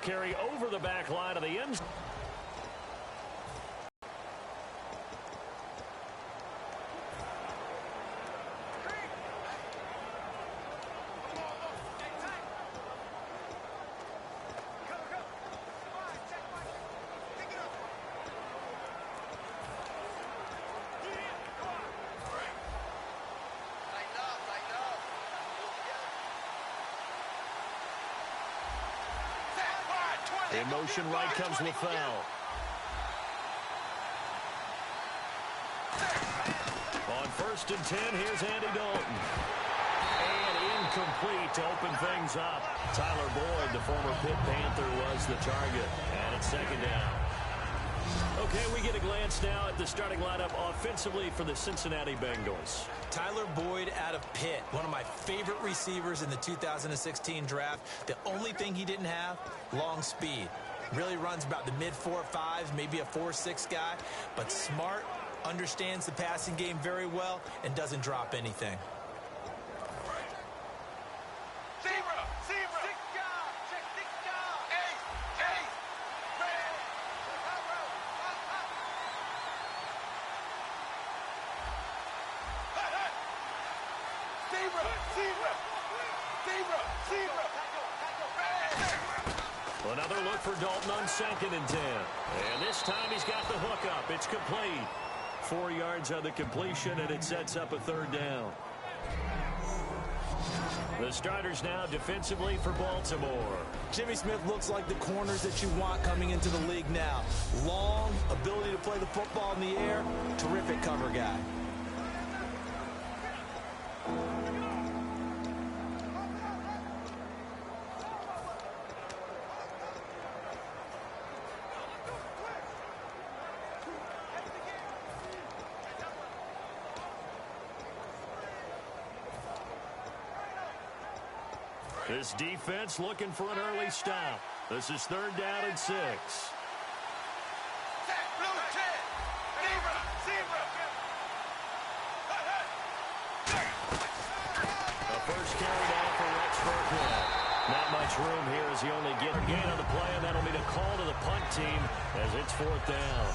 carry over the back line of the end zone. In motion right comes LaFell. On 1st and 10, here's Andy Dalton. And incomplete to open things up. Tyler Boyd, the former Pitt Panther, was the target. And it's 2nd down. Okay, we get a glance now at the starting lineup offensively for the Cincinnati Bengals. Tyler Boyd out of Pitt, one of my favorite receivers in the 2016 draft. The only thing he didn't have, long speed. Really runs about the mid-4.5s, maybe a 4.6 guy, but smart, understands the passing game very well, and doesn't drop anything. Another look for Dalton on 2nd and 10. And this time he's got the hook up. It's complete. 4 yards on the completion, and it sets up a 3rd down. The starters now defensively for Baltimore. Jimmy Smith looks like the corners that you want coming into the league now. Long, ability to play the football in the air, terrific cover guy. This defense looking for an early stop. This is 3rd down and 6. The first carry down for Rex Burkhead. Not much room here as he only gets a gain on the play, and that'll be the call to the punt team as it's 4th down.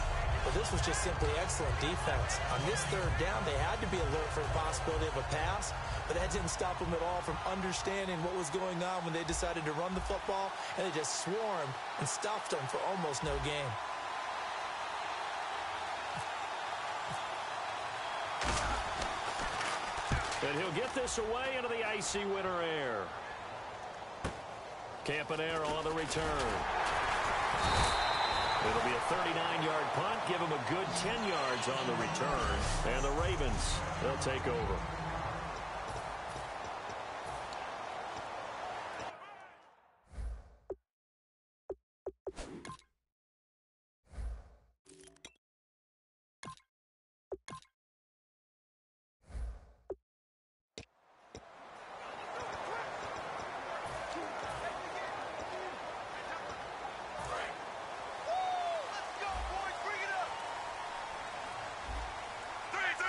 Well, this was just simply excellent defense. On this 3rd down, they had to be alert for the possibility of a pass, but that didn't stop them at all from understanding what was going on when they decided to run the football, and they just swarmed and stopped them for almost no gain. And he'll get this away into the icy winter air. Campanaro on the return. It'll be a 39-yard punt, give him a good 10 yards on the return. And the Ravens, they'll take over.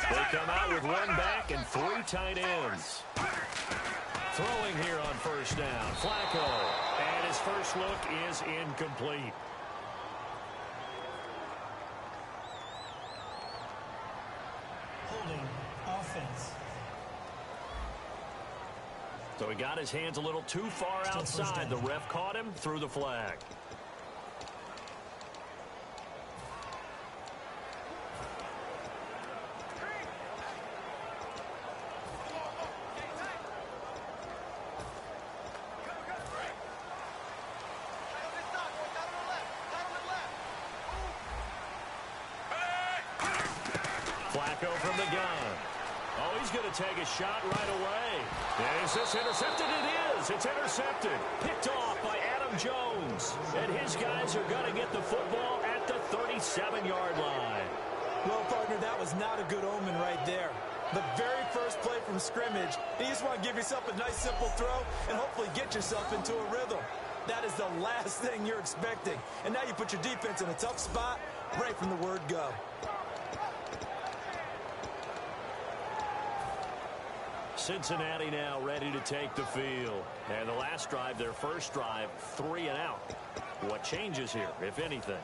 They come out with 1 back and 3 tight ends. Throwing here on 1st down. Flacco. And his first look is incomplete. Holding offense. So he got his hands a little too far outside. The ref caught him, threw the flag. Flacco from the gun. Oh, he's going to take a shot right away. Is this intercepted? It is. It's intercepted. Picked off by Adam Jones. And his guys are going to get the football at the 37-yard line. Well, partner, that was not a good omen right there. The very first play from scrimmage, you just want to give yourself a nice, simple throw and hopefully get yourself into a rhythm. That is the last thing you're expecting. And now you put your defense in a tough spot right from the word go. Cincinnati now ready to take the field. And the last drive, their first drive, 3 and out. What changes here, if anything?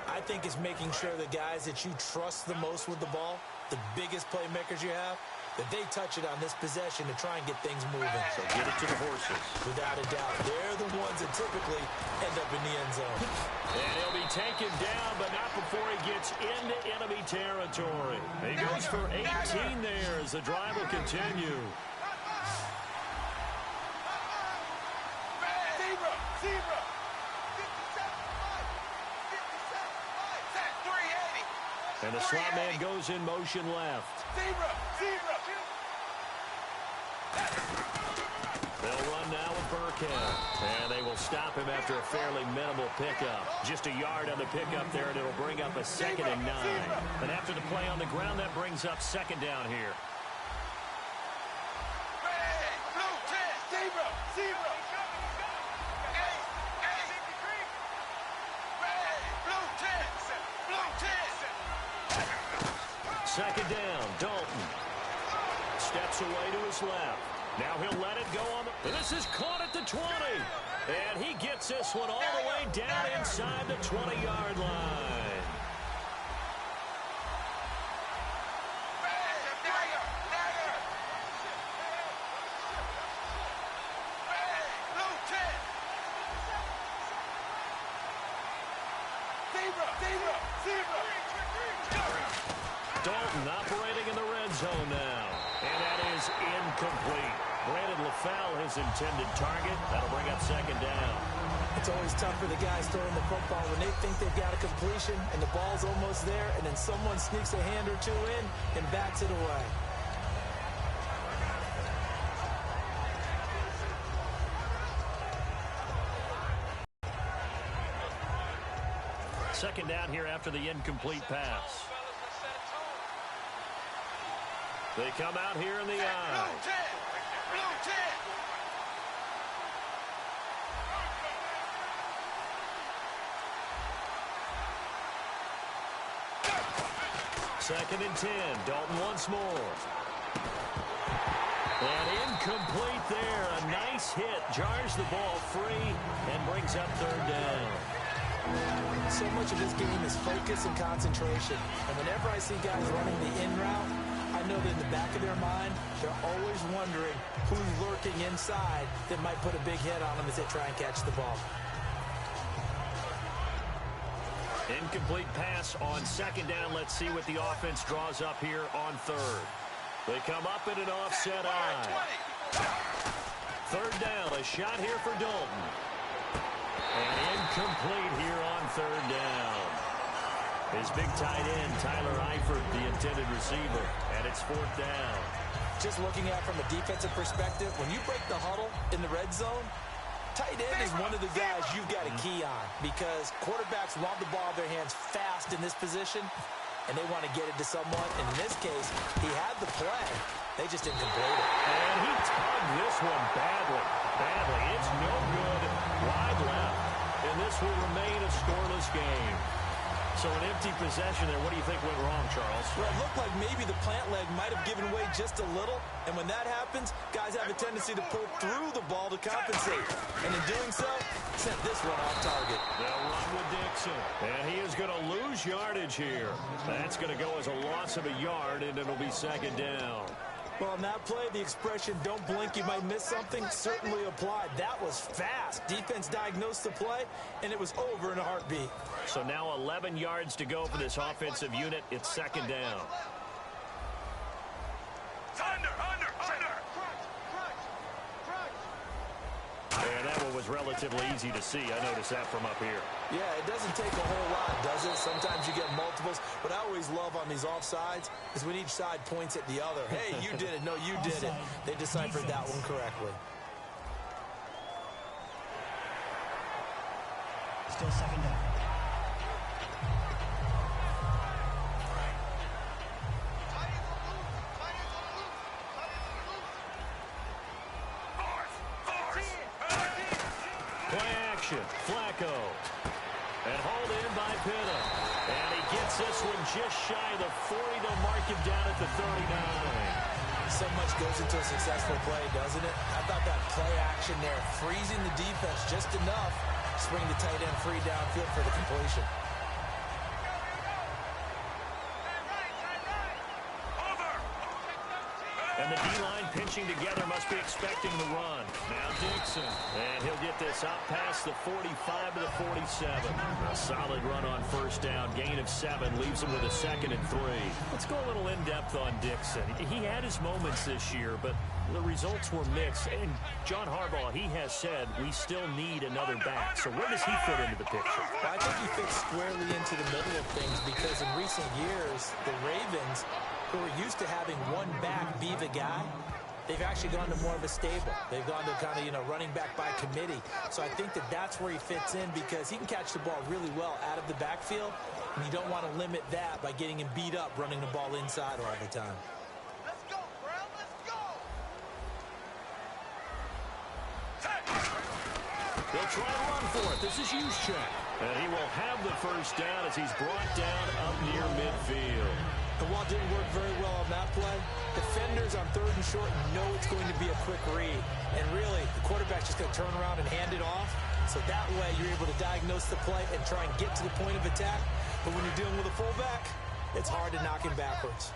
I think it's making sure the guys that you trust the most with the ball, the biggest playmakers you have, that they touch it on this possession to try and get things moving. So get it to the horses. Without a doubt, they're the ones that typically end up in the end zone. And he'll be taken down, but not before he gets into enemy territory. He goes for 18 there as the drive will continue. Zebra. And the slot man goes in motion left. Zebra. They'll run now with Burkhead. And they will stop him after a fairly minimal pickup. Just a yard on the pickup there, and it'll bring up a 2nd and 9. And after the play on the ground, that brings up 2nd down here. Zebra. 2nd down, Dalton. Steps away to his left. Now he'll let it go on the... This is caught at the 20. And he gets this one all the way down inside the 20-yard line. Dalton operating in the red zone now. And that is incomplete. Brandon LaFell, his intended target. That'll bring up 2nd down. It's always tough for the guys throwing the football when they think they've got a completion and the ball's almost there, and then someone sneaks a hand or two in and bats it away. Second down here after the incomplete pass. They come out here in the eye. Blue 10. 2nd and 10. Dalton once more. And incomplete there. A nice hit. Jars the ball free and brings up 3rd down. So much of this game is focus and concentration. And whenever I see guys running the in route, I know that in the back of their mind, they're always wondering who's lurking inside that might put a big hit on them as they try and catch the ball. Incomplete pass on 2nd down. Let's see what the offense draws up here on 3rd. They come up in an offset eye. 3rd down. A shot here for Dalton. And incomplete here on 3rd down. His big tight end, Tyler Eifert, the intended receiver. And it's 4th down. Just looking at it from a defensive perspective, when you break the huddle in the red zone, tight end is one of the guys you've got a key on because quarterbacks want the ball in their hands fast in this position, and they want to get it to someone. And in this case, he had the play. They just didn't complete it. And he tugged this one badly. It's no good. Wide left. And this will remain a scoreless game. So an empty possession there. What do you think went wrong, Charles? Well, it looked like maybe the plant leg might have given way just a little. And when that happens, guys have a tendency to pull through the ball to compensate. And in doing so, sent this one off target. They'll run with Dixon. And he is going to lose yardage here. That's going to go as a loss of a yard, and it'll be 2nd down. Well, on that play, the expression, don't blink, you might miss something, certainly applied. That was fast. Defense diagnosed the play, and it was over in a heartbeat. So now 11 yards to go for this offensive unit. It's 2nd down. Under. And that one was relatively easy to see. I noticed that from up here. Yeah, it doesn't take a whole lot, does it? Sometimes you get multiples. What I always love on these offsides is when each side points at the other. Hey, you did it. No, you did it. They deciphered that one correctly. Still 2nd down. Flacco. And hauled in by Pitta. And he gets this one just shy of the 40. They'll mark him down at the 39. So much goes into a successful play, doesn't it? I thought that play action there, freezing the defense just enough Swing the tight end free downfield for the completion. And the D-line pinching together must be expecting the run. Now Dixon. And he'll get this up past the 45 to the 47. A solid run on first down. Gain of 7 leaves him with a 2nd and 3. Let's go a little in-depth on Dixon. He had his moments this year, but the results were mixed. And John Harbaugh, he has said we still need another back. So where does he fit into the picture? Well, I think he fits squarely into the middle of things because in recent years, the Ravens, who are used to having one back be the guy, they've actually gone to more of a stable. They've gone to kind of, running back by committee. So I think that that's where he fits in because he can catch the ball really well out of the backfield, and you don't want to limit that by getting him beat up running the ball inside all the time. Let's go, Brown. Let's go. They'll try to run for it. This is Juszczyk. And he will have the first down as he's brought down up near midfield. And while it didn't work very well on that play, defenders on 3rd and short know it's going to be a quick read. And really, the quarterback's just going to turn around and hand it off. So that way, you're able to diagnose the play and try and get to the point of attack. But when you're dealing with a fullback, it's hard to knock him backwards.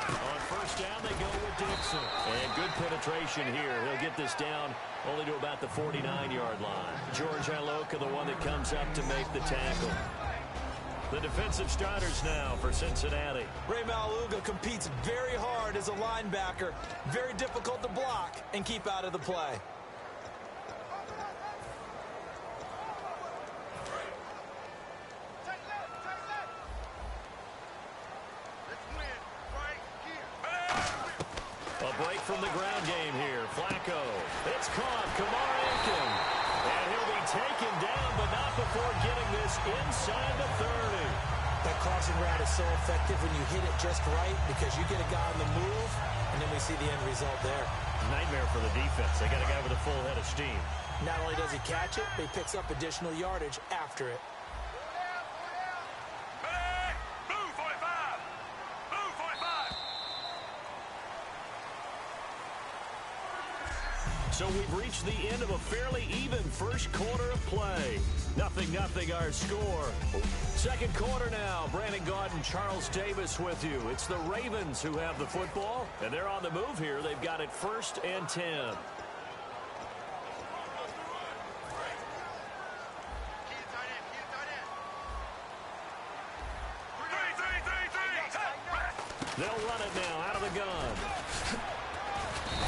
On first down, they go with Dixon. And good penetration here. He'll get this down only to about the 49-yard line. George Iloka, the one that comes up to make the tackle. The defensive starters now for Cincinnati. Ray Maluga competes very hard as a linebacker. Very difficult to block and keep out of the play. A break from the ground game here. Flacco. It's caught. Kamar Aiken. And he'll be taken down, but not before getting this inside the 30. That crossing route is so effective when you hit it just right because you get a guy on the move, and then we see the end result there. Nightmare for the defense. They got a guy with a full head of steam. Not only does he catch it, but he picks up additional yardage after it. So we've reached the end of a fairly even first quarter of play. 0-0 our score. Second quarter now. Brandon Gaudin, Charles Davis with you. It's the Ravens who have the football, and they're on the move here. They've got it 1st and 10. They'll run it now out of the gun.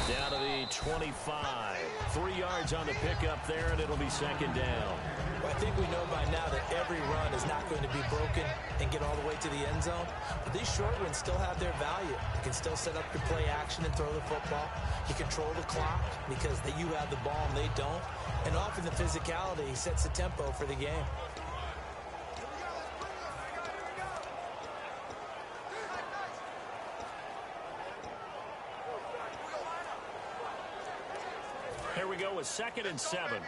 Down to the 25. 3 yards on the pickup there, and it'll be 2nd down. Well, I think we know by now that every run is not going to be broken and get all the way to the end zone. But these short runs still have their value. You can still set up your play action and throw the football. You control the clock because you have the ball and they don't. And often the physicality sets the tempo for the game. Here we go with 2nd and 7.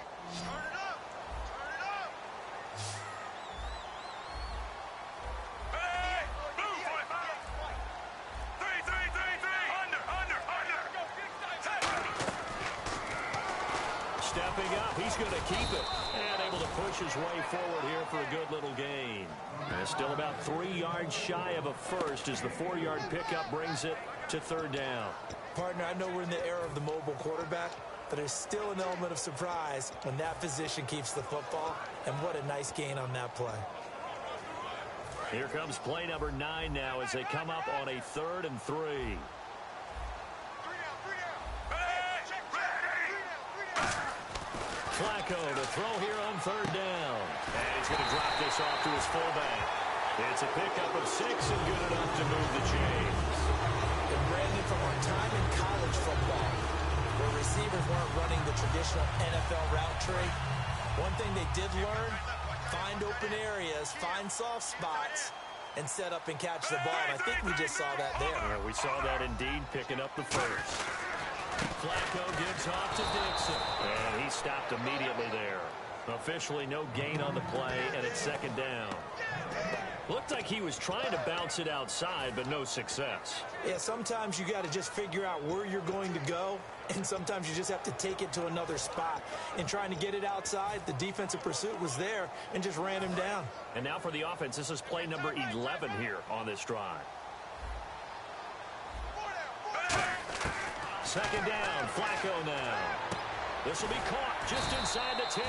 Stepping up, he's going to keep it. And able to push his way forward here for a good little gain. And still about 3 yards shy of a first as the 4-yard pickup brings it to 3rd down. Partner, I know we're in the era of the mobile quarterback, but there's still an element of surprise when that position keeps the football. And what a nice gain on that play. Here comes play number 9 now as they come up on a 3rd and 3. Flacco to throw here on 3rd down. And he's going to drop this off to his fullback. It's a pickup of 6 and good enough to move the chains. And Brandon, from our time in college football, where receivers weren't running the traditional NFL route tree, one thing they did learn, find open areas, find soft spots, and set up and catch the ball. And I think we just saw that there. Yeah, we saw that indeed, picking up the first. Flacco gives off to Dixon, and he stopped immediately there. Officially no gain on the play, and it's 2nd down. Looked like he was trying to bounce it outside, but no success. Yeah, sometimes you got to just figure out where you're going to go, and sometimes you just have to take it to another spot. In trying to get it outside, the defensive pursuit was there and just ran him down. And now for the offense, this is play number 11 here on this drive. Second down, Flacco now. This will be caught just inside the 10.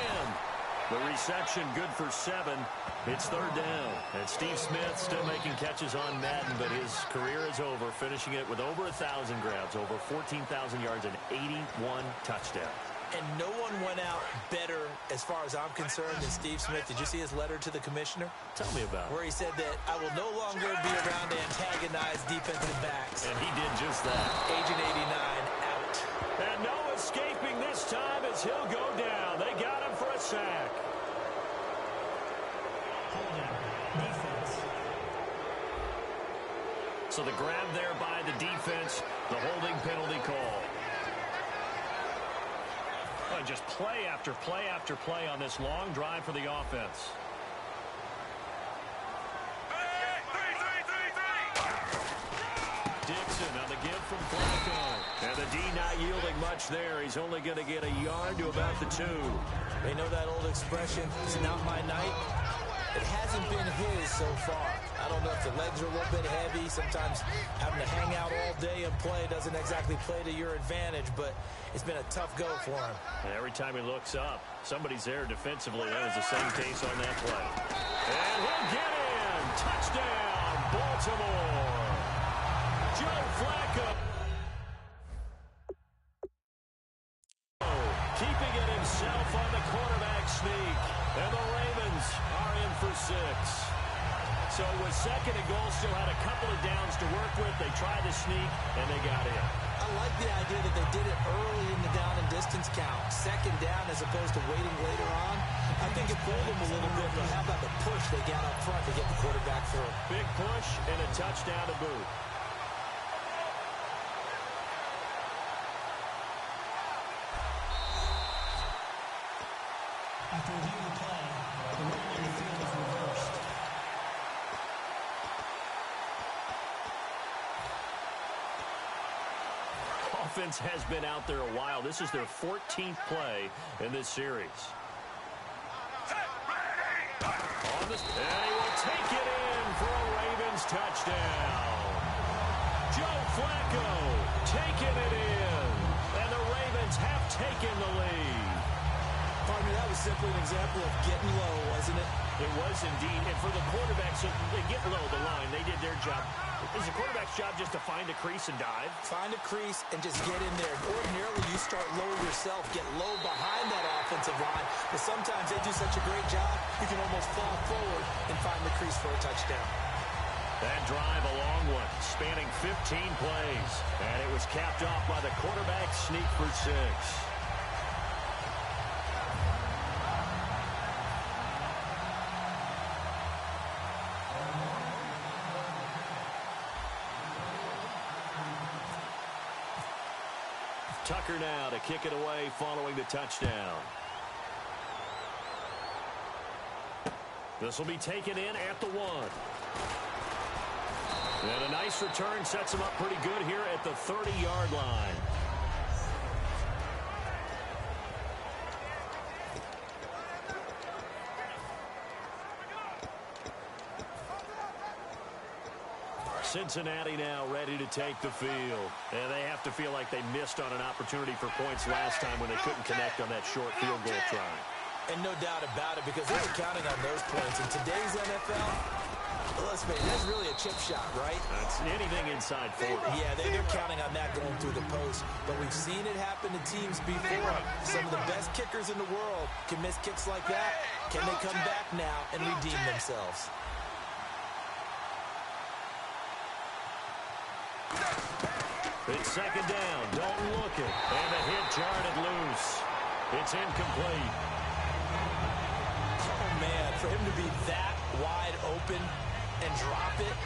The reception good for 7. It's third down. And Steve Smith still making catches on Madden, but his career is over, finishing it with over 1,000 grabs, over 14,000 yards, and 81 touchdowns. And no one went out better, as far as I'm concerned, than Steve Smith. Did you see his letter to the commissioner? Tell me about it. Where he said that I will no longer be around to antagonize defensive backs. And he did just that. Agent 89 out. And no escaping this time as he'll go down. They got him for a sack. Defense. So the grab there by the defense, the holding penalty call. And just play after play after play on this long drive for the offense. Dixon on the give from Flacco. And the D not yielding much there. He's only going to get a yard to about the 2. They know that old expression, it's not my night. It hasn't been his so far. I don't know if the legs are a little bit heavy. Sometimes having to hang out all day and play doesn't exactly play to your advantage, but it's been a tough go for him. And every time he looks up, somebody's there defensively. That was the same case on that play. And he'll get in. Touchdown, Baltimore. Joe Flacco. Keeping it himself on the quarterback sneak. And the Ravens are in for 6. So with second and goal, still had a couple of downs to work with. They tried to sneak, and they got in. I like the idea that they did it early in the down and distance count. Second down as opposed to waiting later on. I think it fooled them a little bit, but how about the push they got up front to get the quarterback through? Big push and a touchdown to boot. After reviewing the play, the running on the field is reversed. Offense has been out there a while. This is their 14th play in this series. And he will take it in for a Ravens touchdown. Joe Flacco taking it in. And the Ravens have taken the lead. Pardon me, that was simply an example of getting low, wasn't it? It was indeed. And for the quarterbacks, so they get low the line. They did their job. Is the quarterback's job just to find a crease and dive? Find a crease and just get in there. Ordinarily, you start low yourself, get low behind that offensive line. But sometimes they do such a great job, you can almost fall forward and find the crease for a touchdown. That drive a long one, spanning 15 plays. And it was capped off by the quarterback sneak for 6. Tucker now to kick it away following the touchdown. This will be taken in at the 1. And a nice return sets him up pretty good here at the 30-yard line. Cincinnati now ready to take the field. And they have to feel like they missed on an opportunity for points last time when they couldn't connect on that short field goal try. And no doubt about it, because they were counting on those points. In today's NFL, let's face it, that's really a chip shot, right? That's anything inside 40. Yeah, they're counting on that going through the post. But we've seen it happen to teams before. Some of the best kickers in the world can miss kicks like that. Can they come back now and redeem themselves? It's second down. Dalton looking. And the hit jarred it loose. It's incomplete. Oh, man, for him to be that wide open and drop it.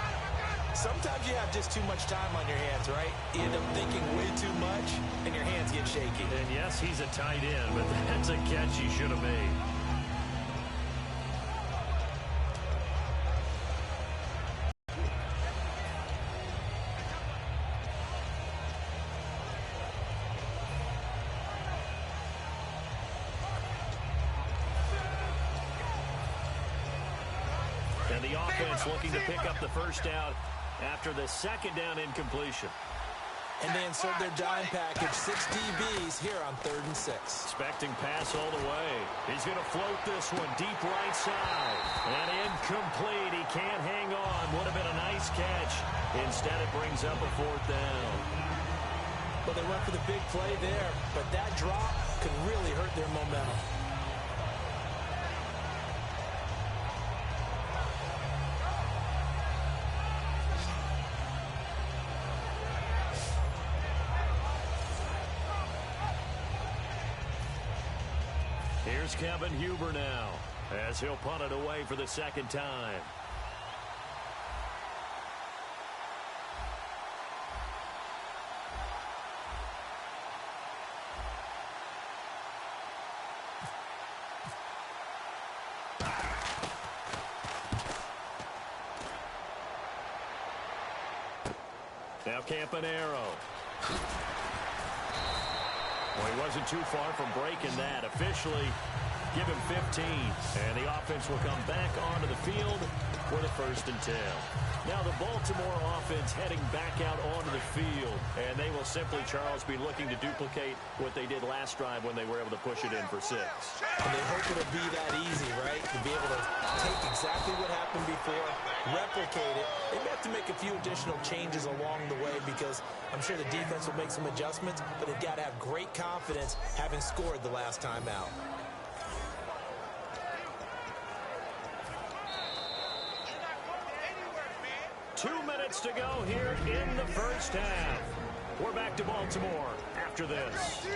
Sometimes you have just too much time on your hands, right? You end up thinking way too much, and your hands get shaky. And yes, he's a tight end, but that's a catch he should have made. the offense looking to pick up the first down after the second down incompletion. And they insert their dime package, 6 DBs here on 3rd and 6. Expecting pass all the way. He's going to float this one deep right side. And incomplete. He can't hang on. Would have been a nice catch. Instead, it brings up a 4th down. Well, they went for the big play there, but that drop could really hurt their momentum. Here's Kevin Huber now, as he'll punt it away for the second time. Now Campanaro. Well, he wasn't too far from breaking that. Officially, give him 15. And the offense will come back onto the field for the 1st and 10. Now the Baltimore offense heading back out onto the field. And they will simply, Charles, be looking to duplicate what they did last drive when they were able to push it in for 6. And they hope it'll be that easy, right? To be able to take exactly what happened before, replicate it. They may have to make a few additional changes along the way because I'm sure the defense will make some adjustments, but they've got to have great confidence having scored the last time out. Two minutes to go here in the first half. We're back to Baltimore after this.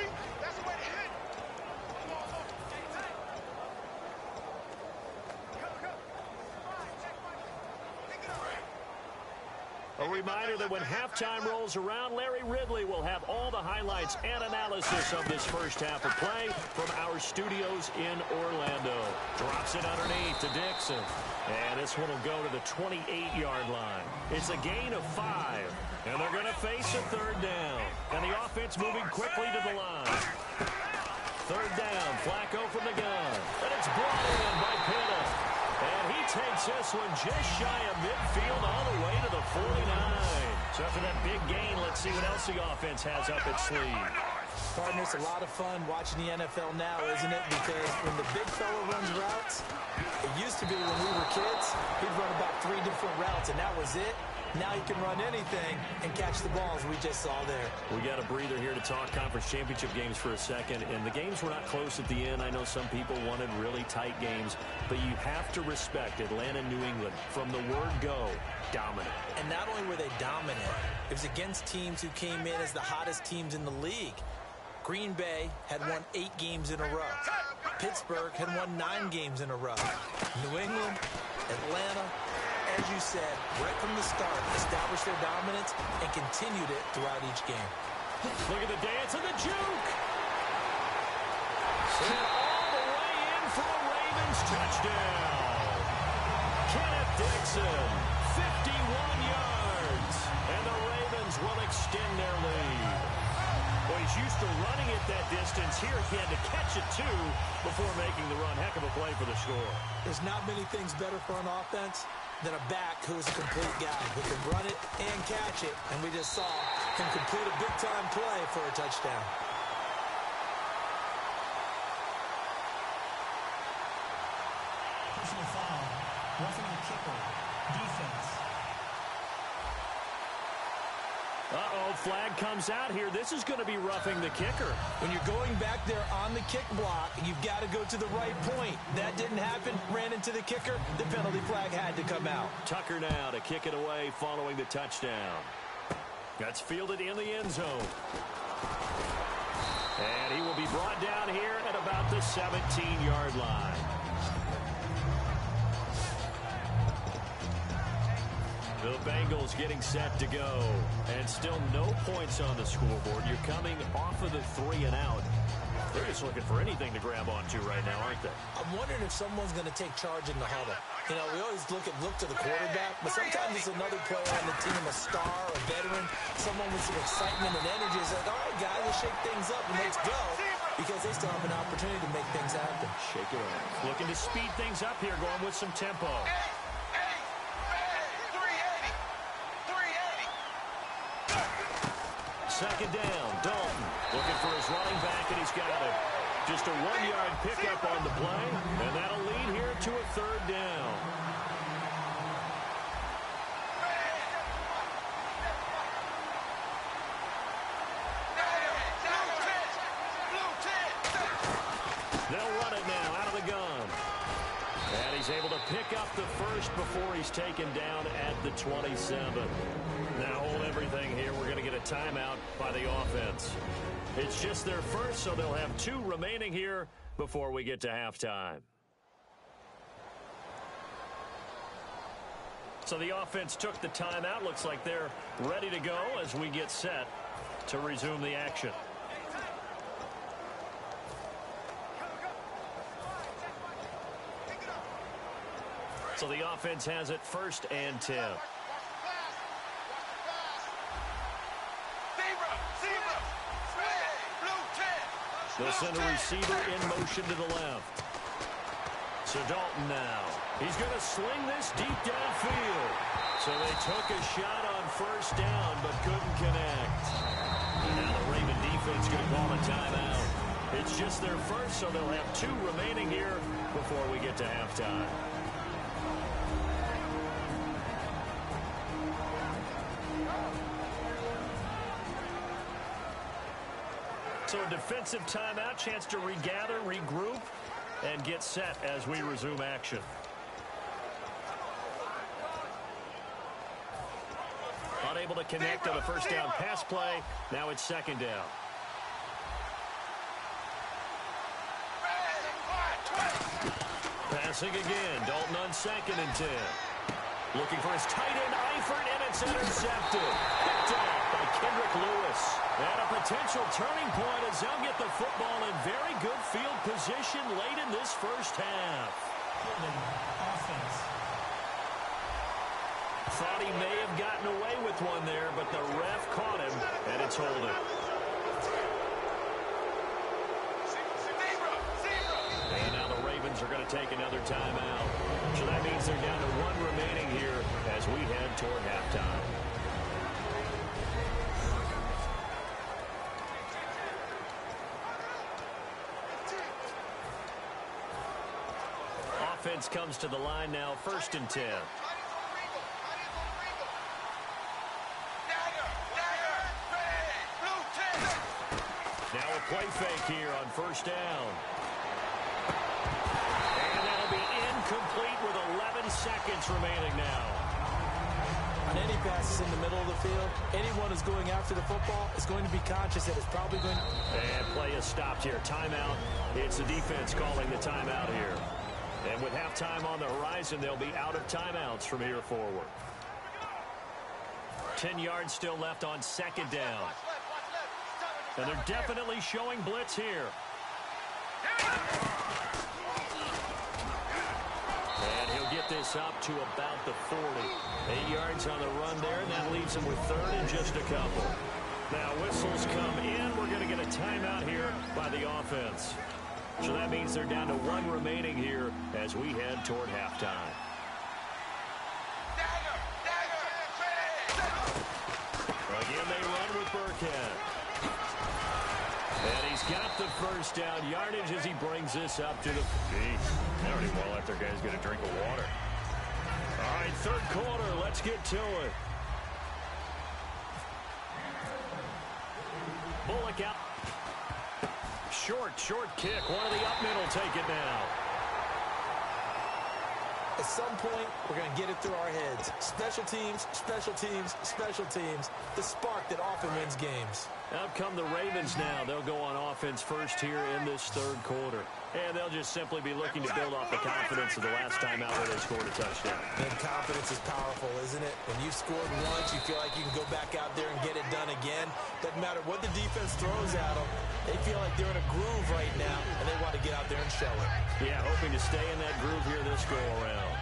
A reminder that when halftime rolls around, Larry Ridley will have all the highlights and analysis of this first half of play from our studios in Orlando. Drops it underneath to Dixon. And this one will go to the 28-yard line. It's a gain of 5. And they're going to face a 3rd down. And the offense moving quickly to the line. 3rd down, Flacco from the gun. And it's brought in by Pitta. And he takes this one just shy of midfield all the way to the 49. So after that big gain, let's see what else the offense has up its sleeve. Partner, it's a lot of fun watching the NFL now, isn't it? Because when the big fella runs routes, it used to be when we were kids, he'd run about 3 different routes, and that was it. Now he can run anything and catch the balls we just saw there. We got a breather here to talk conference championship games for a second, and the games were not close at the end. I know some people wanted really tight games, but you have to respect Atlanta, New England. From the word go, dominant. And not only were they dominant, it was against teams who came in as the hottest teams in the league. Green Bay had won 8 games in a row. Pittsburgh had won 9 games in a row. New England, Atlanta, as you said, right from the start, established their dominance and continued it throughout each game. Look at the dance and the juke. Sent all the way in for a Ravens touchdown. Kenneth Dixon, 51 yards. And the Ravens will extend their lead. Well, he's used to running it that distance. Here he had to catch it, too, before making the run. Heck of a play for the score. There's not many things better for an offense than a back who is a complete guy who can run it and catch it. And we just saw him complete a big-time play for a touchdown. Personal foul. Roughing the kicker. Defense. Uh-oh, flag comes out here. This is going to be roughing the kicker. When you're going back there on the kick block, you've got to go to the right point. That didn't happen. Ran into the kicker. The penalty flag had to come out. Tucker now to kick it away following the touchdown. That's fielded in the end zone. And he will be brought down here at about the 17-yard line. The Bengals getting set to go. And still no points on the scoreboard. You're coming off of the 3 and out. They're just looking for anything to grab onto right now, aren't they? I'm wondering if someone's going to take charge in the huddle. You know, we always look to the quarterback, but sometimes it's another player on the team, a star, a veteran, someone with some excitement and energy. It's like, all right, guys, let's shake things up and let's go, because they still have an opportunity to make things happen. Shake it up. Looking to speed things up here, going with some tempo. second down. Dalton looking for his running back, and he's got it. Just a 1-yard pickup on the play, and that'll lead here to a third down. They'll run it now out of the gun. And he's able to pick up the first before he's taken down at the 27. Now hold everything here. We're going to get a timeout by the offense. It's just their first, so they'll have 2 remaining here before we get to halftime. So the offense took the timeout. Looks like they're ready to go as we get set to resume the action. So the offense has it 1st and 10. They'll send a receiver in motion to the left. So Dalton now. He's going to sling this deep downfield. So they took a shot on 1st down but couldn't connect. Now the Raven defense going to call a timeout. It's just their first, so they'll have 2 remaining here before we get to halftime. So a defensive timeout, chance to regather, regroup, and get set as we resume action. Unable to connect on a 1st down pass play. Now it's 2nd down. Passing again. Dalton on 2nd and 10. Looking for his tight end, Eifert, and it's intercepted. Picked off by Kendrick Lewis. And a potential turning point as they'll get the football in very good field position late in this first half. Offense. Thought he may have gotten away with one there, but the ref caught him, and it's holding. And now the Ravens are going to take another timeout. So that means they're down to 1 remaining here as we head toward halftime. Offense comes to the line now, 1st and 10. Now a play fake here on 1st down. And that'll be incomplete with 11 seconds remaining now. On any passes in the middle of the field, anyone who's going after the football is going to be conscious that it's probably going to... And play is stopped here. Timeout. It's the defense calling the timeout here. And with halftime on the horizon, they'll be out of timeouts from here forward. 10 yards still left on 2nd down. And they're definitely showing blitz here. And he'll get this up to about the 40. 8 yards on the run there, and that leaves him with 3rd and just a couple. Now whistles come in. We're going to get a timeout here by the offense. So that means they're down to 1 remaining here as we head toward halftime. Again, they run with Burkhead. And he's got the 1st down yardage as he brings this up to the... Geez, they already well let their guys get a drink of water. All right, 3rd quarter, let's get to it. Bullock out. Short kick. One of the up middle take it now. At some point, we're going to get it through our heads. Special teams, special teams, special teams. The spark that often wins games. Out come the Ravens now. They'll go on offense first here in this 3rd quarter. And they'll just simply be looking to build off the confidence of the last time out where they scored a touchdown. And confidence is powerful, isn't it? When you've scored once, you feel like you can go back out there and get it done again. Doesn't matter what the defense throws at them. They feel like they're in a groove right now, and they want to get out there and show it. Yeah, hoping to stay in that groove here this go-around.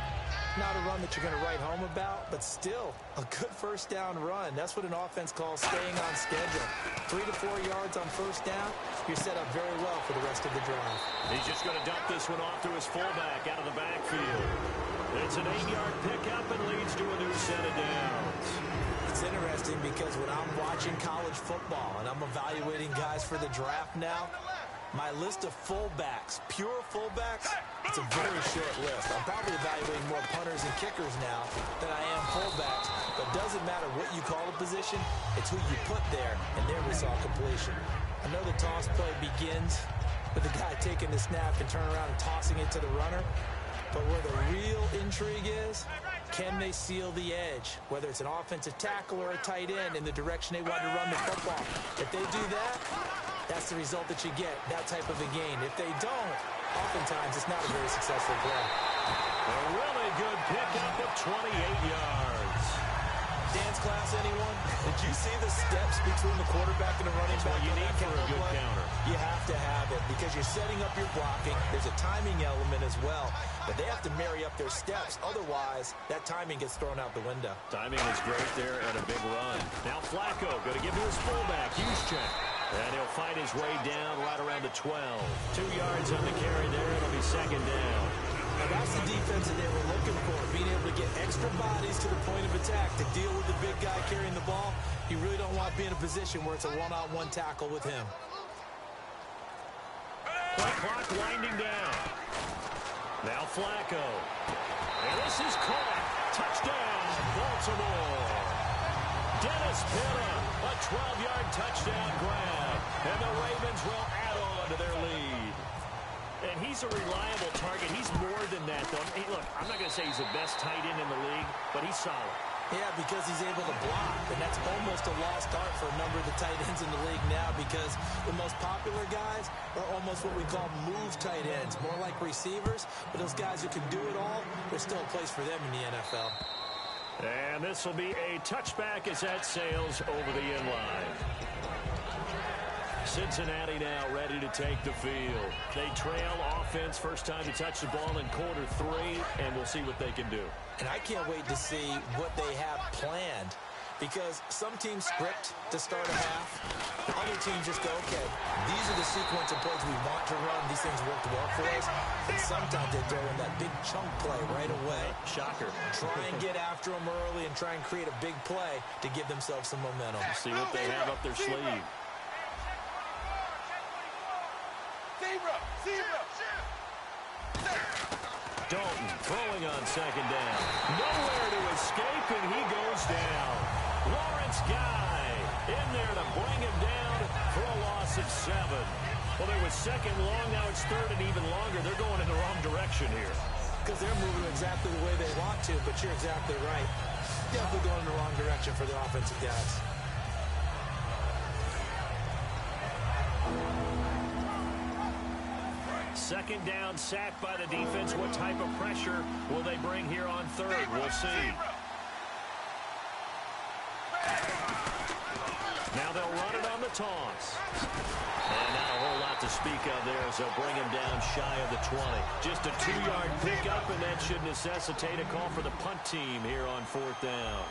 Not a run that you're going to write home about, but still a good first down run. That's what an offense calls staying on schedule. 3 to 4 yards on first down, you're set up very well for the rest of the drive. He's just going to dump this one off to his fullback out of the backfield. It's an 8-yard pickup and leads to a new set of downs. It's interesting because when I'm watching college football and I'm evaluating guys for the draft now, my list of fullbacks, pure fullbacks, it's a very short list. I'm probably evaluating more punters and kickers now than I am fullbacks, but it doesn't matter what you call a position, it's who you put there, and there we saw completion. I know the toss play begins with the guy taking the snap and turning around and tossing it to the runner, but where the real intrigue is, can they seal the edge, whether it's an offensive tackle or a tight end in the direction they want to run the football. If they do that, that's the result that you get, that type of a gain. If they don't, oftentimes it's not a very successful play. A really good pickup of 28 yards. Dance class, anyone? Did you see the steps between the quarterback and the running back? That's what you need for a good play? counter. You have to have it because you're setting up your blocking. There's a timing element as well, but they have to marry up their steps. Otherwise, that timing gets thrown out the window. Timing is great there and a big run. Now Flacco going to give to his fullback, Juszczyk. And he'll fight his way down right around the 12. 2 yards on the carry there. It'll be second down. Now that's the defense that they were looking for, being able to get extra bodies to the point of attack to deal with the big guy carrying the ball. You really don't want to be in a position where it's a one-on-one tackle with him. Play clock winding down. Now Flacco. And this is caught. Touchdown, Baltimore. Dennis Pitta, a 12-yard touchdown grab. And the Ravens will add on to their lead. And he's a reliable target. He's more than that, though. Hey, look, I'm not going to say he's the best tight end in the league, but he's solid. Yeah, because he's able to block, and that's almost a lost art for a number of the tight ends in the league now because the most popular guys are almost what we call move tight ends, more like receivers, but those guys who can do it all, there's still a place for them in the NFL. And this will be a touchback as that sails over the end line. Cincinnati now ready to take the field. They trail offense, first time to touch the ball in quarter 3, and we'll see what they can do. And I can't wait to see what they have planned because some teams script to start a half. Other teams just go, okay, these are the sequence of plays we want to run. These things worked well for us. And sometimes they throw in that big chunk play right away. Shocker. Try and get after them early and try and create a big play to give themselves some momentum. See what they have up their sleeve. Dalton throwing on second down. Nowhere to escape, and he goes down. Lawrence Guy in there to bring him down for a loss of 7. Well, there was second long. Now it's third and even longer. They're going in the wrong direction here. Because they're moving exactly the way they want to, but you're exactly right. Definitely going in the wrong direction for the offensive guys. Second down, sacked by the defense. What type of pressure will they bring here on third? We'll see. Now they'll run it on the toss. And not a whole lot to speak of there as they'll bring him down shy of the 20. Just a 2-yard pickup, and that should necessitate a call for the punt team here on fourth down.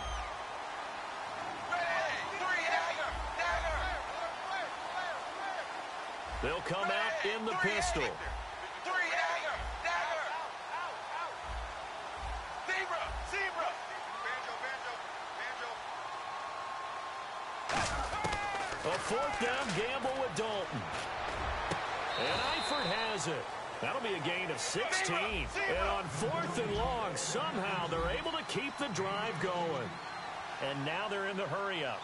They'll come out in the pistol. A fourth down gamble with Dalton. And Eifert has it. That'll be a gain of 16. And on fourth and long, somehow they're able to keep the drive going. And now they're in the hurry-up.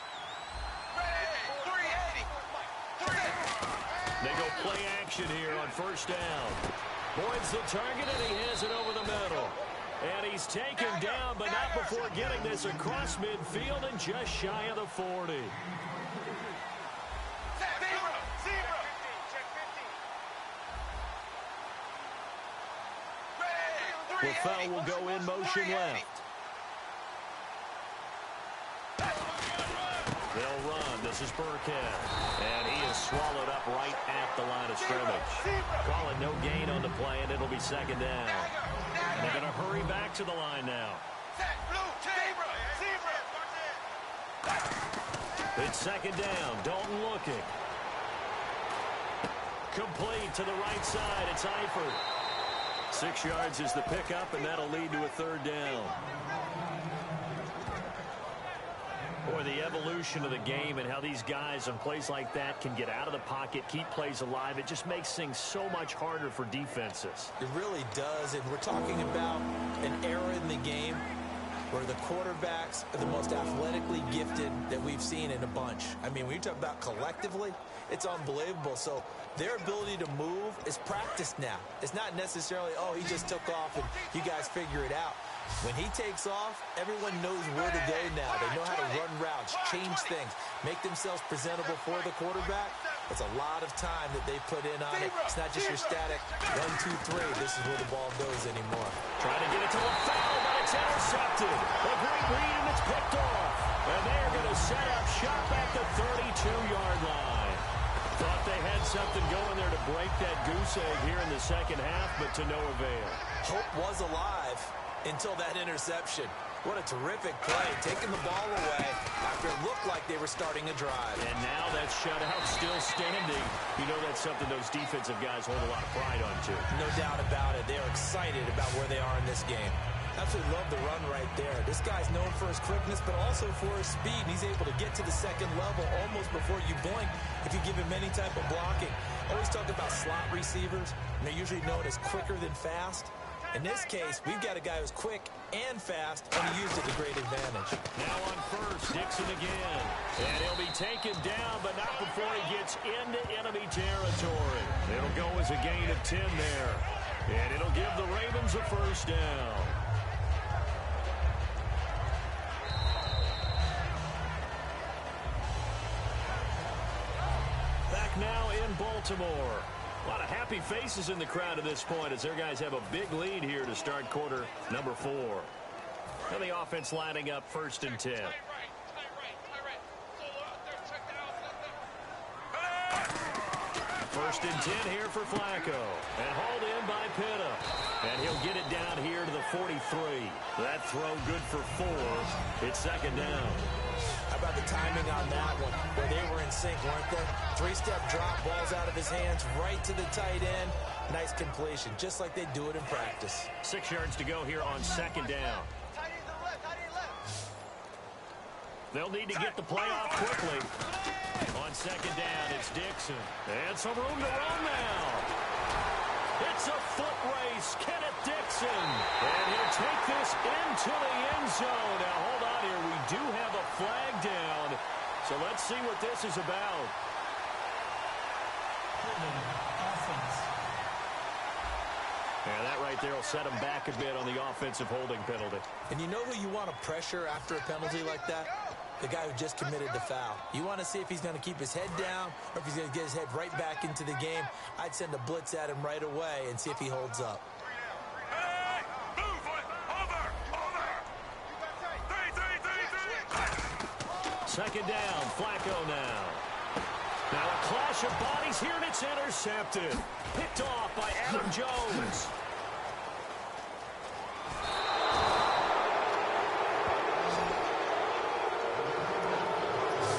They go play action here on first down. Boyd's the target, and he has it over the middle. And he's taken down, but not before getting this across midfield and just shy of the 40. Rafael will go in motion left. They'll run. This is Burkhead. And he is swallowed up right at the line of scrimmage. Call it no gain on the play, and it'll be second down. They're going to hurry back to the line now. It's second down. Dalton looking. Complete to the right side. It's Eifert. 6 yards is the pickup, and that'll lead to a third down. Boy, the evolution of the game and how these guys on plays like that can get out of the pocket, keep plays alive, it just makes things so much harder for defenses. It really does, and we're talking about an era in the game where the quarterbacks are the most athletically gifted that we've seen in a bunch. I mean, when you talk about collectively, it's unbelievable. So their ability to move is practiced now. It's not necessarily, oh, he just took off and you guys figure it out. When he takes off, everyone knows where to go now. They know how to run routes, change things, make themselves presentable for the quarterback. It's a lot of time that they put in on it. It's not just your static 1, 2, 3. This is where the ball goes anymore. Trying to get it to the foul, but it's intercepted. A great read, and it's picked off. And they're going to set up shop at the 32-yard line. Thought they had something going there to break that goose egg here in the second half, but to no avail. Hope was alive until that interception. What a terrific play, taking the ball away after it looked like they were starting a drive. And now that shutout still standing. You know that's something those defensive guys hold a lot of pride on, too. No doubt about it. They are excited about where they are in this game. Absolutely love the run right there. This guy's known for his quickness, but also for his speed. He's able to get to the second level almost before you blink if you give him any type of blocking. Always talk about slot receivers, and they're usually known as quicker than fast. In this case, we've got a guy who's quick and fast, and he used it to great advantage. Now on first, Dixon again. And he'll be taken down, but not before he gets into enemy territory. It'll go as a gain of 10 there. And it'll give the Ravens a first down. Back now in Baltimore. A lot of happy faces in the crowd at this point as their guys have a big lead here to start quarter number 4. And the offense lining up first and 10. First and 10 here for Flacco. And hauled in by Pitta. And he'll get it down here to the 43. That throw good for 4. It's second down. How about the timing on that one, where they were in sync, weren't they? 3-step drop, balls out of his hands, right to the tight end. Nice completion, just like they do it in practice. 6 yards to go here on second down. They'll need to get the play off quickly. On second down, it's Dixon. And some room to run now. It's a foot race. Kenneth Dixon. And he'll take this into the end zone. Now, hold on here. We do have a flag down. So let's see what this is about. Offense. And that right there will set him back a bit on the offensive holding penalty. And you know who you want to pressure after a penalty like that? The guy who just committed the foul. You want to see if he's going to keep his head down or if he's going to get his head right back into the game. I'd send a blitz at him right away and see if he holds up. Hey, move over. Second down, Flacco now. Now a clash of bodies here, and it's intercepted. Picked off by Adam Jones.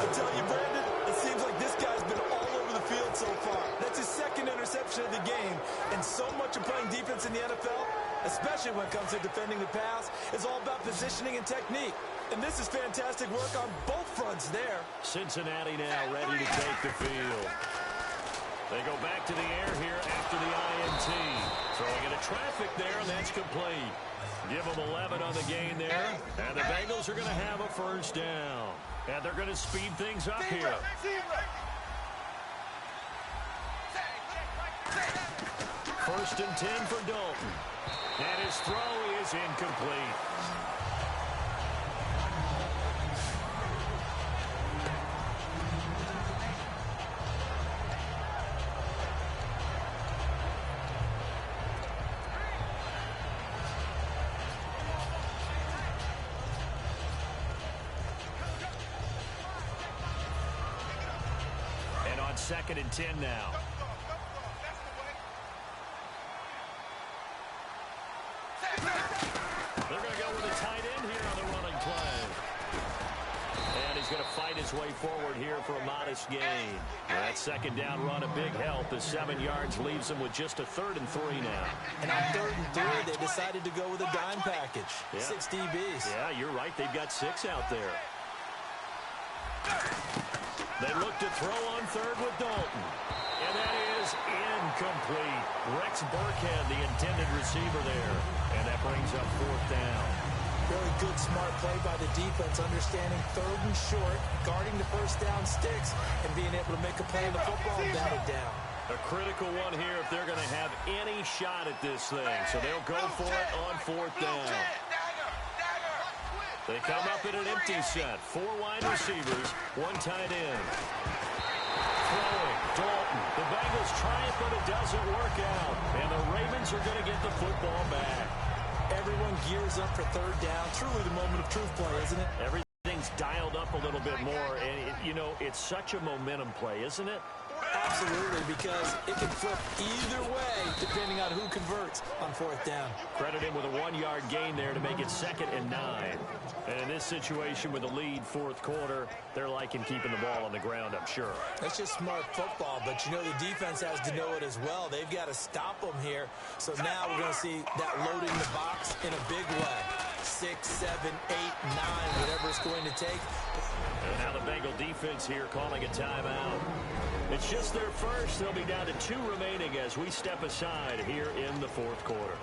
I tell you, Brandon, it seems like this guy's been all over the field so far. That's his second interception of the game, and so much of playing defense in the NFL, especially when it comes to defending the pass, is all about positioning and technique. And this is fantastic work on both fronts there. Cincinnati now ready to take the field. They go back to the air here after the INT. Throwing into traffic there, and that's complete. Give them 11 on the gain there. And the Bengals are going to have a first down. And they're going to speed things up here. First and 10 for Dalton. And his throw is incomplete. And on second and 10 now. That's the way. They're going to go with a tight end here on the running play. And he's going to fight his way forward here for a modest gain. That second down run, a big help. The 7 yards leaves him with just a 3rd and 3 now. And on 3rd and 3, they decided to go with a dime package. Yeah. 6 DBs. Yeah, you're right. They've got 6 out there. They look to throw on 3rd with Dalton. And that is incomplete. Rex Burkhead, the intended receiver there. And that brings up 4th down. Really good, smart play by the defense, understanding 3rd and short, guarding the first down sticks, and being able to make a play on the football and bat it down. A critical one here if they're going to have any shot at this thing. So they'll go for it on 4th down. They come up in an empty set. 4 wide receivers, 1 tight end. Throwing, Dalton. The Bengals try it, but it doesn't work out. And the Ravens are going to get the football back. Everyone gears up for 3rd down. Truly the moment of truth play, isn't it? Everything's dialed up a little bit more. And, you know, it's such a momentum play, isn't it? Absolutely, because it can flip either way depending on who converts on 4th down. Credit him with a 1-yard gain there to make it 2nd and 9. And in this situation with a lead 4th quarter, they're liking keeping the ball on the ground, I'm sure. That's just smart football, but you know the defense has to know it as well. They've got to stop them here. So now we're going to see that loading the box in a big way. 6, 7, 8, 9, whatever it's going to take. And now the Bengal defense here calling a timeout. It's just their first. They'll be down to 2 remaining as we step aside here in the 4th quarter.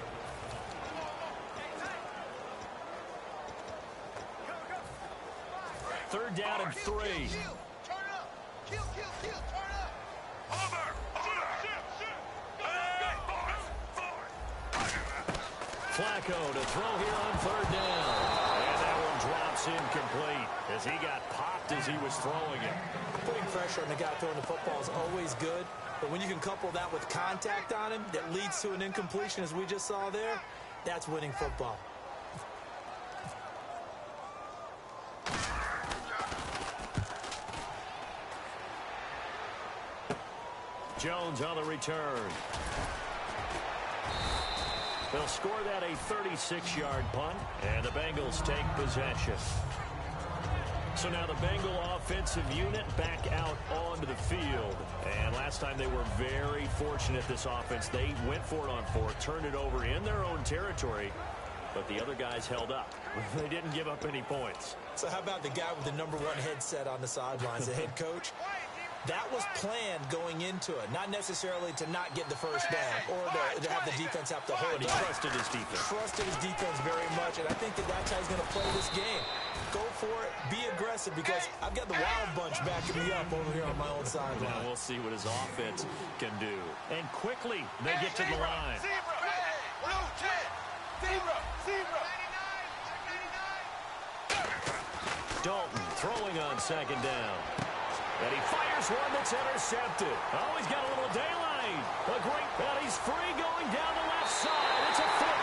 Third down and 3. Flacco to throw here on 3rd down. And that one drops incomplete as he got popped as he was throwing it. Putting pressure on the guy throwing the football is always good, but when you can couple that with contact on him that leads to an incompletion, as we just saw there, that's winning football. Jones on the return. They'll score that a 36-yard punt, and the Bengals take possession. So now the Bengal offensive unit back out onto the field. And last time they were very fortunate, this offense. They went for it on 4th, turned it over in their own territory, but the other guys held up. They didn't give up any points. So how about the guy with the #1 headset on the sidelines, the head coach? That was planned going into it, not necessarily to not get the first down or to have the defense have to hold it. He trusted his defense. Trusted his defense very much, and I think that's how he's going to play this game. Go for it, be aggressive, because I've got the wild bunch backing me up over here on my own sideline. Now we'll see what his offense can do. And quickly, they get to the line. Dalton throwing on 2nd down. And he fires one that's intercepted. Oh, he's got a little daylight. A great, and he's free going down the left side. It's a foot